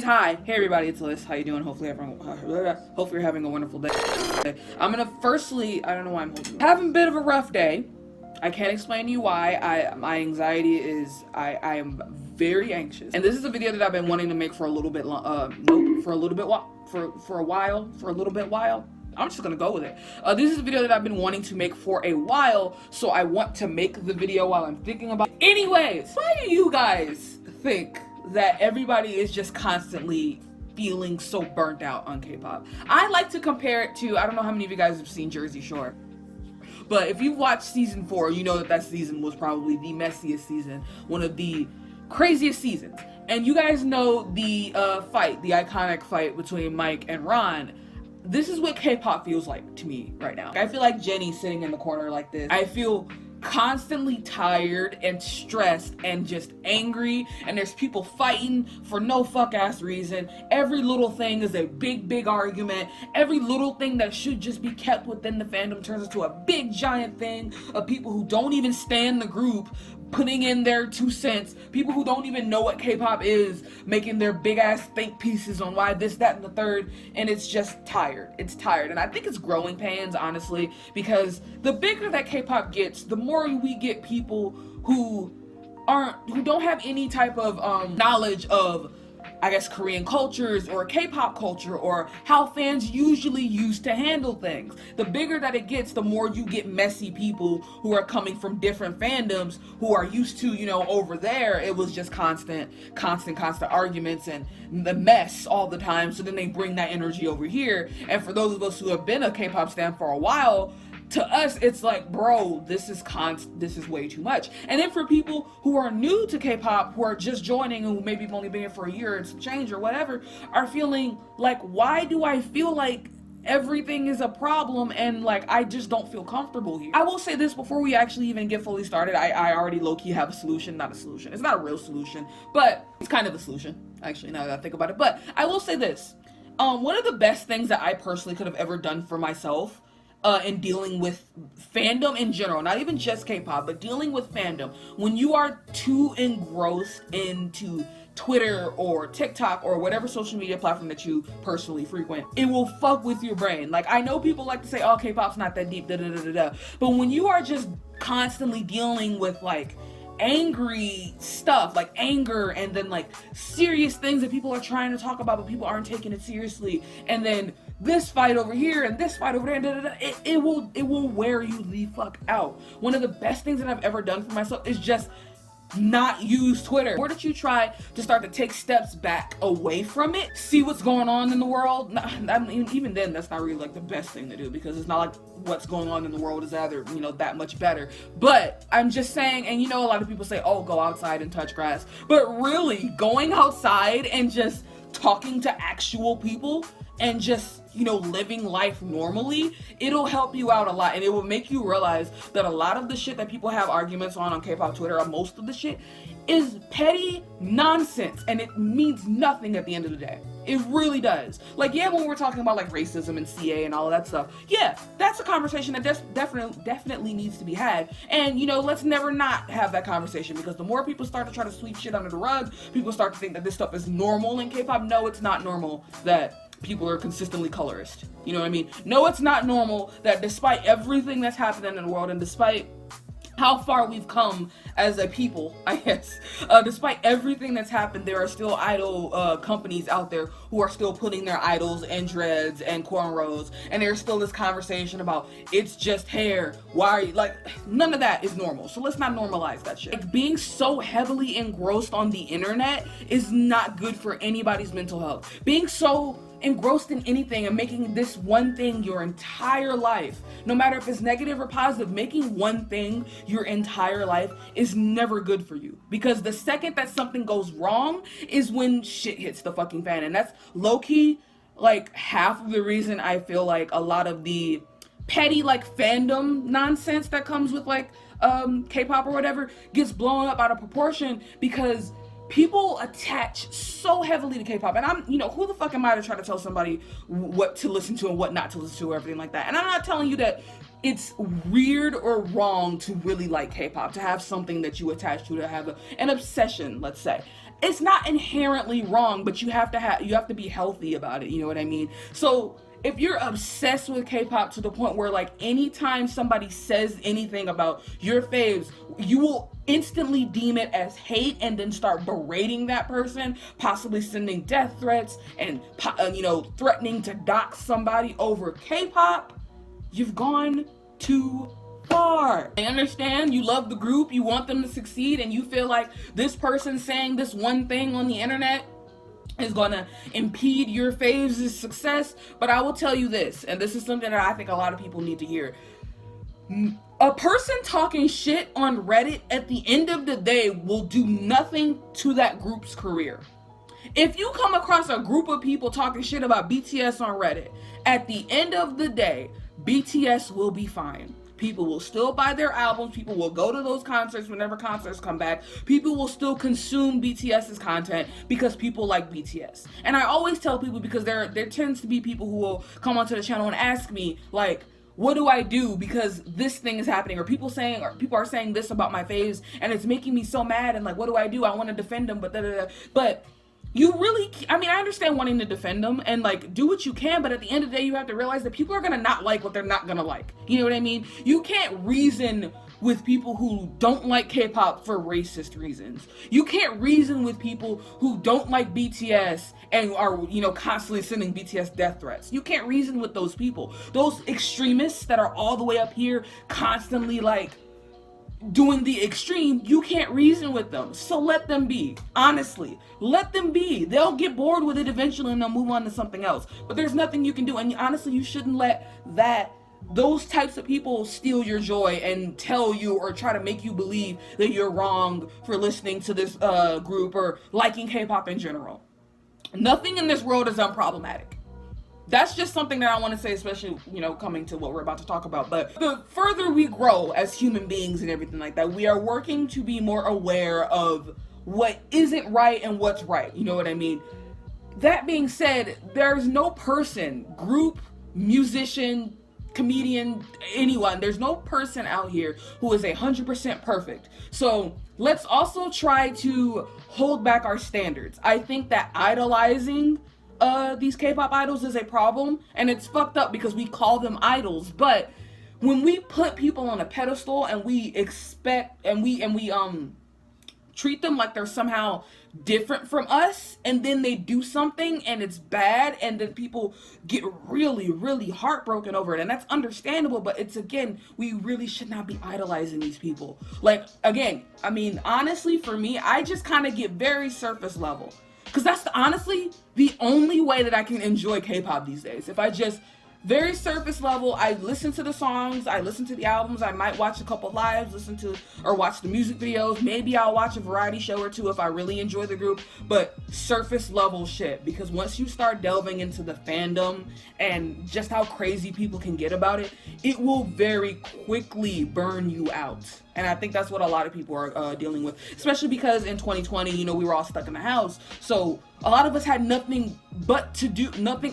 hi. Hey everybody, it's Liz. How you doing? Hopefully you're having a wonderful day. I'm gonna firstly, I don't know why I'm having a bit of a rough day. I can't explain to you why. My anxiety is, I am very anxious. And this is a video that I've been wanting to make for a little bit, for a little while. I'm just gonna go with it. This is a video that I've been wanting to make for a while, so I want to make the video while I'm thinking about it. Anyways, why do you guys think that everybody is just constantly feeling so burnt out on K-pop? I like to compare it to, I don't know how many of you guys have seen Jersey Shore, but if you've watched season 4, you know that season was probably the messiest season, one of the craziest seasons. And you guys know the fight, the iconic fight between Mike and Ron. This is what K-pop feels like to me right now. I feel like Jenny's sitting in the corner like this. I feel constantly tired and stressed and just angry, and there's people fighting for no fuck ass reason. Every little thing is a big argument. Every little thing that should just be kept within the fandom turns into a big giant thing of people who don't even stay in the group putting in their 2 cents, people who don't even know what K-pop is making their big ass think pieces on why this, that, and the third, and it's just tired. It's tired, and I think it's growing pains, honestly, because the bigger that K-pop gets, the more we get people who don't have any type of knowledge of, I guess, Korean cultures or K-pop culture or how fans usually used to handle things. The bigger that it gets, the more you get messy people who are coming from different fandoms who are used to, you know, over there it was just constant arguments and the mess all the time. So then they bring that energy over here. And for those of us who have been a K-pop stan for a while, to us, it's like, bro, this is way too much. And then for people who are new to K-pop, who are just joining, who maybe have only been here for a year and some change or whatever, are feeling like, why do I feel like everything is a problem and like I just don't feel comfortable here? I will say this before we actually even get fully started. I already low-key have a solution. Not a solution. It's not a real solution, but it's kind of a solution, actually, now that I think about it. But I will say this. One of the best things that I personally could have ever done for myself in dealing with fandom in general, not even just K-pop, but dealing with fandom, when you are too engrossed into Twitter or TikTok or whatever social media platform that you personally frequent, it will fuck with your brain. Like, I know people like to say, oh, K-pop's not that deep, but when you are just constantly dealing with like angry stuff, like anger, and then like serious things that people are trying to talk about but people aren't taking it seriously, and then this fight over here and this fight over there, it will wear you the fuck out. One of the best things that I've ever done for myself is just not use Twitter. Or that you try to start to take steps back away from it, see what's going on in the world. Even then, that's not really like the best thing to do, because it's not like what's going on in the world is either, you know, that much better. But I'm just saying, and you know, a lot of people say, oh, go outside and touch grass, but really going outside and just talking to actual people and just, you know, living life normally, it'll help you out a lot, and it will make you realize that a lot of the shit that people have arguments on K-pop Twitter, or most of the shit, is petty nonsense, and it means nothing at the end of the day. It really does. Like, yeah, when we're talking about like racism and CA and all of that stuff, yeah, that's a conversation that definitely needs to be had. And, you know, let's never not have that conversation, because the more people start to try to sweep shit under the rug, people start to think that this stuff is normal in K-pop. No, it's not normal that people are consistently colorist. You know what I mean? No, it's not normal that despite everything that's happening in the world, and despite how far we've come as a people, I guess, despite everything that's happened, there are still idol companies out there who are still putting their idols in dreads and cornrows, and there's still this conversation about it's just hair. Why are you, like, none of that is normal. So let's not normalize that shit. Like, being so heavily engrossed on the internet is not good for anybody's mental health. Being so engrossed in anything and making this one thing your entire life, no matter if it's negative or positive, making one thing your entire life is never good for you, because the second that something goes wrong is when shit hits the fucking fan. And that's low-key like half of the reason I feel like a lot of the petty like fandom nonsense that comes with like K-pop or whatever gets blown up out of proportion, because people attach so heavily to K-pop, and I'm, you know, who the fuck am I to try to tell somebody what to listen to and what not to listen to or everything like that. And I'm not telling you that it's weird or wrong to really like K-pop, to have something that you attach to have an obsession, let's say. it's not inherently wrong, but you have to be healthy about it, you know what I mean? So if you're obsessed with K-pop to the point where like anytime somebody says anything about your faves, you will instantly deem it as hate and then start berating that person, possibly sending death threats and threatening to dox somebody over K-pop, you've gone too far. I understand you love the group, you want them to succeed, and you feel like this person saying this one thing on the internet is gonna impede your faves' success, but I will tell you this, and this is something that I think a lot of people need to hear. A person talking shit on Reddit at the end of the day will do nothing to that group's career. If you come across a group of people talking shit about BTS on Reddit, at the end of the day, BTS will be fine. People will still buy their albums. People will go to those concerts whenever concerts come back. People will still consume BTS's content because people like BTS. And I always tell people, because there tends to be people who will come onto the channel and ask me, like, what do I do because this thing is happening? Or people are saying this about my faves and it's making me so mad, and like, what do? I want to defend them, but But you really, I understand wanting to defend them and like do what you can, but at the end of the day, you have to realize that people are gonna not like what they're not gonna like. You know what I mean? You can't reason with people who don't like K-pop for racist reasons. You can't reason with people who don't like BTS and are, constantly sending BTS death threats. You can't reason with those people. Those extremists that are all the way up here constantly like doing the extreme, you can't reason with them. So let them be. Honestly, let them be. They'll get bored with it eventually and they'll move on to something else. But there's nothing you can do. And honestly, you shouldn't let those types of people steal your joy and tell you or try to make you believe that you're wrong for listening to this group or liking K-pop in general. Nothing in this world is unproblematic. That's just something that I want to say, especially, coming to what we're about to talk about. But the further we grow as human beings and everything like that, we are working to be more aware of what isn't right and what's right. You know what I mean? That being said, there's no person, group, musician, comedian, anyone, there's no person out here who is 100% perfect. So let's also try to hold back our standards. I think that idolizing these K-pop idols is a problem, and it's fucked up because we call them idols. But when we put people on a pedestal and we expect and we treat them like they're somehow different from us, and then they do something and it's bad, and then people get really, really heartbroken over it, and that's understandable. But it's, again, we really should not be idolizing these people. Like, again, honestly, for me, I just kind of get very surface level. Because that's honestly the only way that I can enjoy K-pop these days. If I just, very surface level, I listen to the songs, I listen to the albums, I might watch a couple lives, watch the music videos. Maybe I'll watch a variety show or two if I really enjoy the group. But surface level shit. Because once you start delving into the fandom and just how crazy people can get about it, it will very quickly burn you out. And I think that's what a lot of people are dealing with, especially because in 2020, we were all stuck in the house. So a lot of us had nothing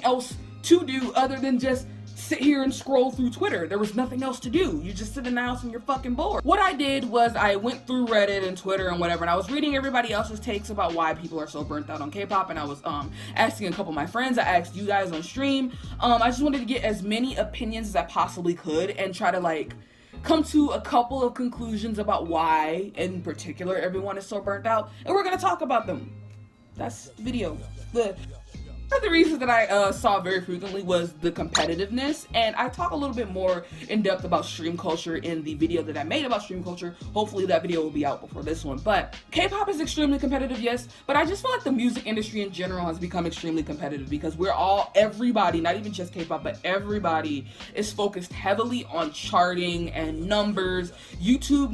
else to do other than just sit here and scroll through Twitter. There was nothing else to do. You just sit in the house and you're fucking bored. What I did was I went through Reddit and Twitter and whatever, and I was reading everybody else's takes about why people are so burnt out on K-pop, and I was asking a couple of my friends. I asked you guys on stream. I just wanted to get as many opinions as I possibly could and try to come to a couple of conclusions about why, in particular, everyone is so burnt out, and we're gonna talk about them. That's the video. One of the reasons that I saw very frequently was the competitiveness, and I talk a little bit more in depth about stream culture in the video that I made about stream culture. Hopefully that video will be out before this one. But K-pop is extremely competitive, yes, but I just feel like the music industry in general has become extremely competitive because everybody, not even just K-pop, but everybody is focused heavily on charting and numbers, YouTube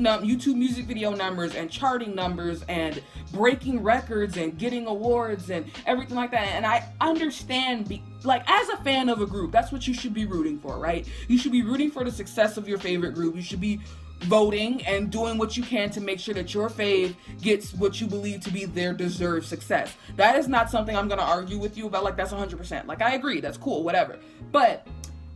music video numbers and charting numbers and breaking records and getting awards and everything like that. And I understand, as a fan of a group, that's what you should be rooting for, right? You should be rooting for the success of your favorite group. You should be voting and doing what you can to make sure that your fave gets what you believe to be their deserved success. That is not something I'm going to argue with you about, that's 100%. I agree, that's cool, whatever. But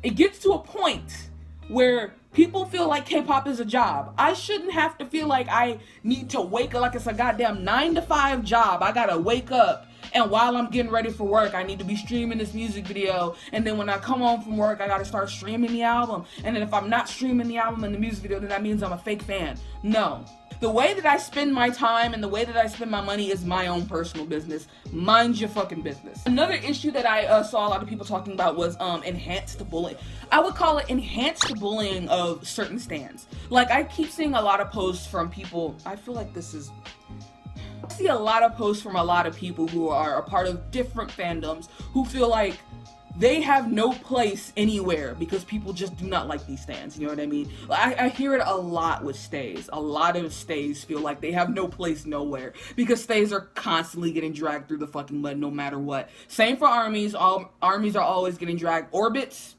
it gets to a point where people feel like K-pop is a job. I shouldn't have to feel like I need to wake up like it's a goddamn 9-to-5 job. I gotta wake up, and while I'm getting ready for work, I need to be streaming this music video, and then when I come home from work, I gotta start streaming the album, and then if I'm not streaming the album and the music video, then that means I'm a fake fan. No. The way that I spend my time and the way that I spend my money is my own personal business. Mind your fucking business. Another issue that I saw a lot of people talking about was enhanced bullying. I would call it enhanced bullying of certain stands. Like, I keep seeing a lot of posts from people, I feel like this is... I see a lot of posts from a lot of people who are a part of different fandoms who feel like they have no place anywhere because people just do not like these stands, you know what I mean? I hear it a lot with stays. A lot of stays feel like they have no place nowhere because stays are constantly getting dragged through the fucking mud no matter what. Same for armies. All armies are always getting dragged. Orbits,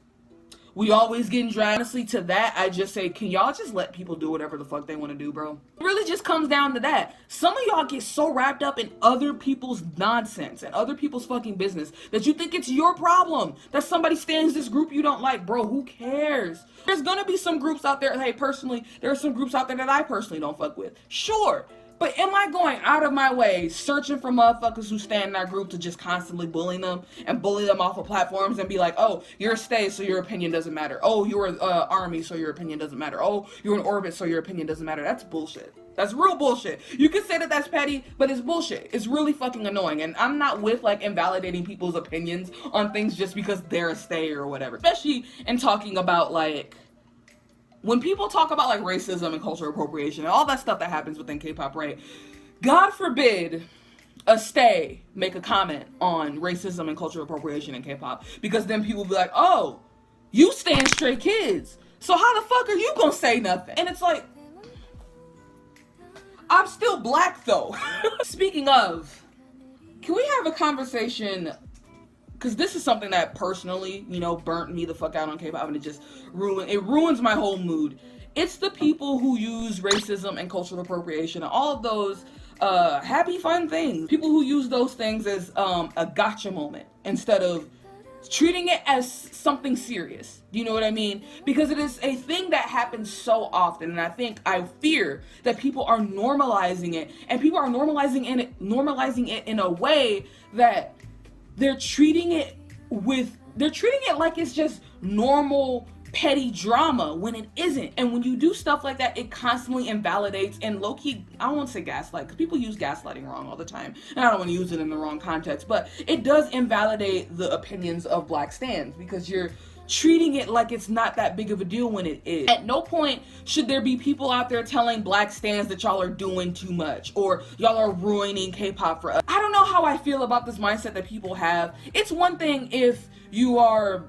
we always getting dragged. Honestly, to that, I just say, can y'all just let people do whatever the fuck they want to do, bro? It really just comes down to that. Some of y'all get so wrapped up in other people's nonsense and other people's fucking business that you think it's your problem that somebody stands this group you don't like. Bro, who cares? There's gonna be some groups out there, hey, personally, there are some groups out there that I personally don't fuck with. Sure. But am I going out of my way searching for motherfuckers who stand in that group to just constantly bully them and bully them off of platforms and be like, oh, you're a stay, so your opinion doesn't matter. Oh, you're an army, so your opinion doesn't matter. Oh, you're an orbit, so your opinion doesn't matter. That's bullshit. That's real bullshit. You can say that that's petty, but it's bullshit. It's really fucking annoying. And I'm not with like invalidating people's opinions on things just because they're a stay or whatever. Especially in talking about like, when people talk about like racism and cultural appropriation and all that stuff that happens within K-pop, right? God forbid a stay make a comment on racism and cultural appropriation in K-pop, because then people will be like, oh, you stand Stray Kids, so how the fuck are you gonna say nothing? And it's like, I'm still black though. Speaking of, can we have a conversation? Because this is something that personally, you know, burnt me the fuck out on K-pop, and it ruins my whole mood. It's the people who use racism and cultural appropriation and all of those happy fun things. People who use those things as a gotcha moment instead of treating it as something serious. Do you know what I mean? Because it is a thing that happens so often, and I fear that people are normalizing it, and people are normalizing it in a way that they're treating it like it's just normal petty drama when it isn't. And when you do stuff like that, it constantly invalidates and low-key, I don't want to say gaslight, because people use gaslighting wrong all the time, and I don't want to use it in the wrong context, but it does invalidate the opinions of black stans because you're treating it like it's not that big of a deal when it is. At no point should there be people out there telling black stans that y'all are doing too much or y'all are ruining K-pop for us. I don't know how I feel about this mindset that people have. It's one thing if you are,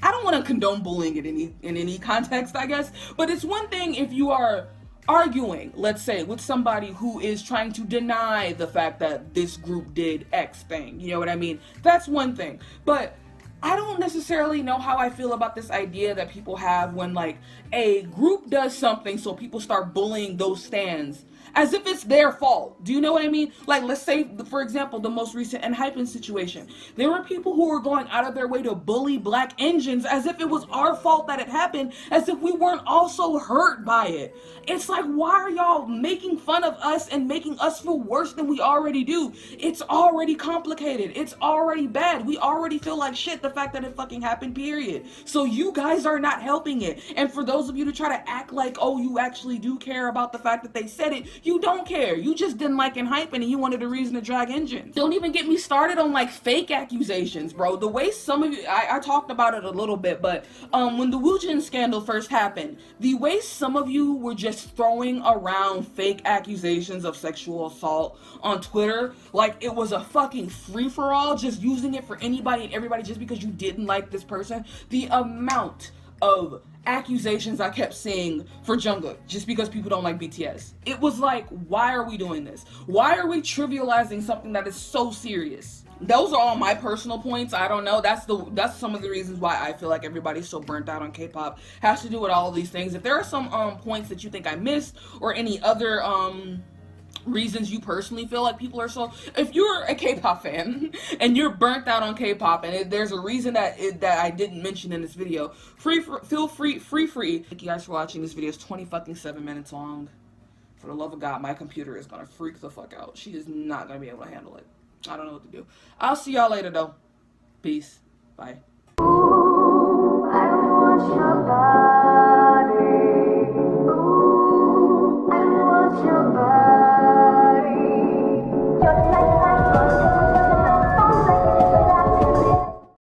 I don't want to condone bullying in any context, I guess, but it's one thing if you are arguing, let's say, with somebody who is trying to deny the fact that this group did X thing. You know what I mean? That's one thing. But I don't necessarily know how I feel about this idea that people have when like a group does something so people start bullying those stans as if it's their fault. Do you know what I mean? Like, let's say, for example, the most recent Untitled situation. There were people who were going out of their way to bully black engines as if it was our fault that it happened, as if we weren't also hurt by it. It's like, why are y'all making fun of us and making us feel worse than we already do? It's already complicated. It's already bad. We already feel like shit the fact that it fucking happened, period. So you guys are not helping it. And for those of you to try to act like, oh, you actually do care about the fact that they said it, you don't care. You just didn't like and hype, and you wanted a reason to drag engines. Don't even get me started on like fake accusations, bro. The way some of you, I talked about it a little bit, but when the Woojin scandal first happened, the way some of you were just throwing around fake accusations of sexual assault on Twitter, like it was a fucking free-for-all, just using it for anybody and everybody just because you didn't like this person. The amount of accusations I kept seeing for Jungkook just because people don't like BTS. It was like, why are we doing this? Why are we trivializing something that is so serious? Those are all my personal points. I don't know. That's some of the reasons why I feel like everybody's so burnt out on K-pop. Has to do with all of these things. If there are some points that you think I missed or any other reasons you personally feel like people are so. If you're a K-pop fan and you're burnt out on K-pop, and there's a reason that I didn't mention in this video, feel free. Thank you guys for watching. This video is 7 minutes long. For the love of God, my computer is gonna freak the fuck out. She is not gonna be able to handle it. I don't know what to do. I'll see y'all later though. Peace. Bye. Ooh, I want your body. Ooh, I want your body. You're the